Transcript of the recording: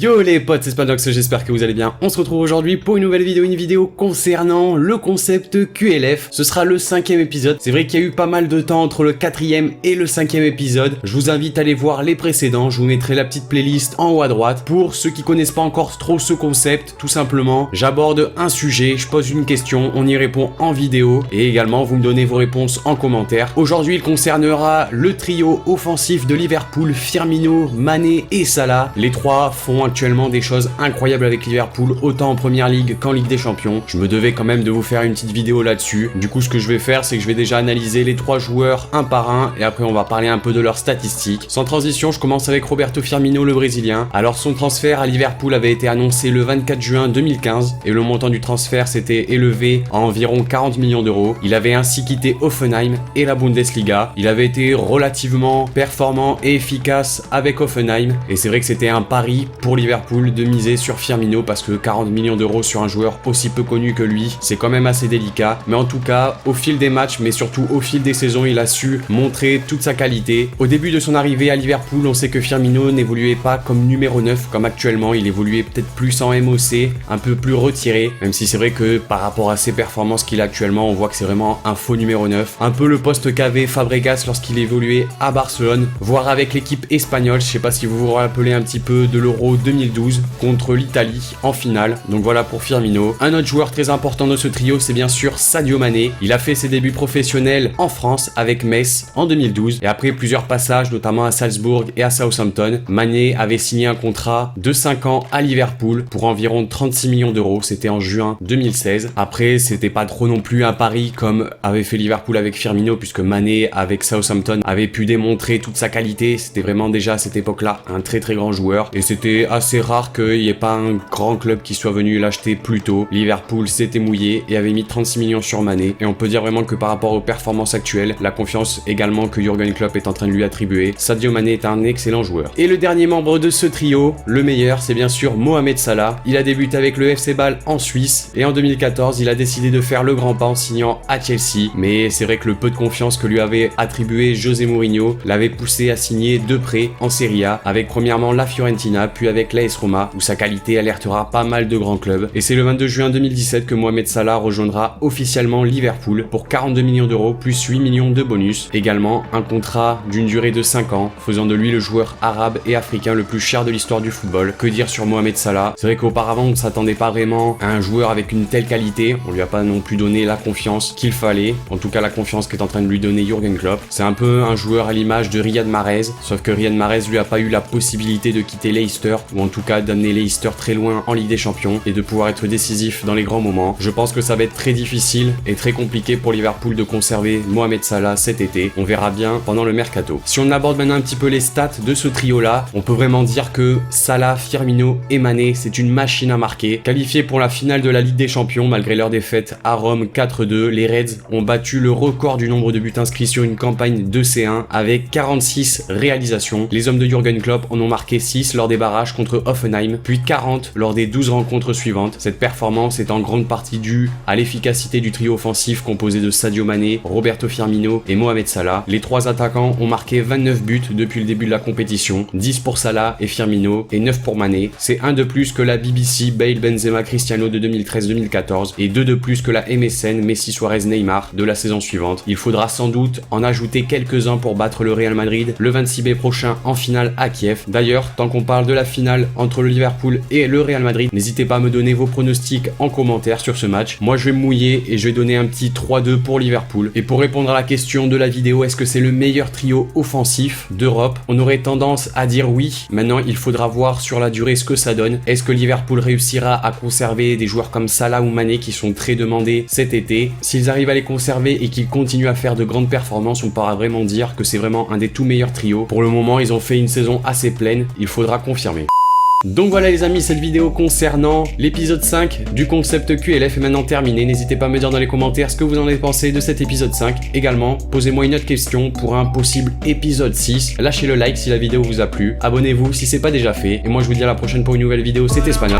Yo les potes, c'est Spanox, j'espère que vous allez bien. On se retrouve aujourd'hui pour une nouvelle vidéo, concernant le concept QLF. Ce sera le 5e épisode. C'est vrai qu'il y a eu pas mal de temps entre le 4e et le 5e épisode. Je vous invite à aller voir les précédents. Je vous mettrai la petite playlist en haut à droite. Pour ceux qui connaissent pas encore trop ce concept, tout simplement, j'aborde un sujet, je pose une question, on y répond en vidéo et également vous me donnez vos réponses en commentaire. Aujourd'hui, il concernera le trio offensif de Liverpool, Firmino, Mané et Salah. Les trois font actuellement des choses incroyables avec Liverpool, autant en première ligue qu'en Ligue des Champions. Je me devais quand même de vous faire une petite vidéo là-dessus. Du coup, ce que je vais faire, c'est que je vais déjà analyser les trois joueurs un par un et après on va parler un peu de leurs statistiques. Sans transition, je commence avec Roberto Firmino, le Brésilien. Alors son transfert à Liverpool avait été annoncé le 24 juin 2015 et le montant du transfert s'était élevé à environ 40 millions d'euros. Il avait ainsi quitté Hoffenheim et la Bundesliga. Il avait été relativement performant et efficace avec Hoffenheim et c'est vrai que c'était un pari pour Liverpool de miser sur Firmino parce que 40 millions d'euros sur un joueur aussi peu connu que lui, c'est quand même assez délicat. Mais en tout cas, au fil des matchs, mais surtout au fil des saisons, il a su montrer toute sa qualité. Au début de son arrivée à Liverpool, on sait que Firmino n'évoluait pas comme numéro 9 comme actuellement, il évoluait peut-être plus en MOC, un peu plus retiré, même si c'est vrai que par rapport à ses performances qu'il a actuellement, on voit que c'est vraiment un faux numéro 9. Un peu le poste qu'avait Fabregas lorsqu'il évoluait à Barcelone, voire avec l'équipe espagnole. Je sais pas si vous vous rappelez un petit peu de l'Euro 2012 contre l'Italie en finale. Donc voilà pour Firmino. Un autre joueur très important de ce trio, c'est bien sûr Sadio Mané. Il a fait ses débuts professionnels en France avec Metz en 2012 et après plusieurs passages notamment à Salzbourg et à Southampton, Mané avait signé un contrat de 5 ans à Liverpool pour environ 36 millions d'euros. C'était en juin 2016. Après, c'était pas trop non plus un pari comme avait fait Liverpool avec Firmino puisque Mané avec Southampton avait pu démontrer toute sa qualité. C'était vraiment déjà à cette époque-là un très grand joueur et c'était assez rare qu'il n'y ait pas un grand club qui soit venu l'acheter plus tôt. Liverpool s'était mouillé et avait mis 36 millions sur Mané et on peut dire vraiment que par rapport aux performances actuelles, la confiance également que Jürgen Klopp est en train de lui attribuer, Sadio Mané est un excellent joueur. Et le dernier membre de ce trio, le meilleur, c'est bien sûr Mohamed Salah. Il a débuté avec le FC Bâle en Suisse et en 2014, il a décidé de faire le grand pas en signant à Chelsea. Mais c'est vrai que le peu de confiance que lui avait attribué José Mourinho l'avait poussé à signer de prêt en Serie A avec premièrement la Fiorentina puis avec l'AS Roma où sa qualité alertera pas mal de grands clubs. Et c'est le 22 juin 2017 que Mohamed Salah rejoindra officiellement Liverpool pour 42 millions d'euros plus 8 millions de bonus. Également un contrat d'une durée de 5 ans, faisant de lui le joueur arabe et africain le plus cher de l'histoire du football. Que dire sur Mohamed Salah? C'est vrai qu'auparavant on ne s'attendait pas vraiment à un joueur avec une telle qualité, on lui a pas non plus donné la confiance qu'il fallait, en tout cas la confiance qu'est en train de lui donner Jürgen Klopp. C'est un peu un joueur à l'image de Riyad Mahrez, sauf que Riyad Mahrez lui a pas eu la possibilité de quitter Leicester, ou en tout cas d'amener Leicester très loin en Ligue des Champions et de pouvoir être décisif dans les grands moments. Je pense que ça va être très difficile et très compliqué pour Liverpool de conserver Mohamed Salah cet été. On verra bien pendant le mercato. Si on aborde maintenant un petit peu les stats de ce trio-là, on peut vraiment dire que Salah, Firmino et Mané, c'est une machine à marquer. Qualifiés pour la finale de la Ligue des Champions malgré leur défaite à Rome 4-2, les Reds ont battu le record du nombre de buts inscrits sur une campagne de C1 avec 46 réalisations. Les hommes de Jürgen Klopp en ont marqué 6 lors des barrages contre Hoffenheim, puis 40 lors des 12 rencontres suivantes. Cette performance est en grande partie due à l'efficacité du trio offensif composé de Sadio Mané, Roberto Firmino et Mohamed Salah. Les trois attaquants ont marqué 29 buts depuis le début de la compétition, 10 pour Salah et Firmino et 9 pour Mané. C'est un de plus que la BBC Bale Benzema Cristiano de 2013-2014 et 2 de plus que la MSN Messi Suarez Neymar de la saison suivante. Il faudra sans doute en ajouter quelques-uns pour battre le Real Madrid le 26 mai prochain en finale à Kiev. D'ailleurs, tant qu'on parle de la finale entre le Liverpool et le Real Madrid, n'hésitez pas à me donner vos pronostics en commentaire sur ce match. Moi je vais me mouiller et je vais donner un petit 3-2 pour Liverpool. Et pour répondre à la question de la vidéo, est-ce que c'est le meilleur trio offensif d'Europe? On aurait tendance à dire oui. Maintenant il faudra voir sur la durée ce que ça donne. Est-ce que Liverpool réussira à conserver des joueurs comme Salah ou Mané qui sont très demandés cet été? S'ils arrivent à les conserver et qu'ils continuent à faire de grandes performances, on pourra vraiment dire que c'est vraiment un des tout meilleurs trios. Pour le moment ils ont fait une saison assez pleine, il faudra confirmer. Donc voilà les amis, cette vidéo concernant l'épisode 5 du concept QLF est maintenant terminée. N'hésitez pas à me dire dans les commentaires ce que vous en avez pensé de cet épisode 5. Également, posez-moi une autre question pour un possible épisode 6. Lâchez le like si la vidéo vous a plu. Abonnez-vous si c'est pas déjà fait. Et moi je vous dis à la prochaine pour une nouvelle vidéo, c'était Espagnol.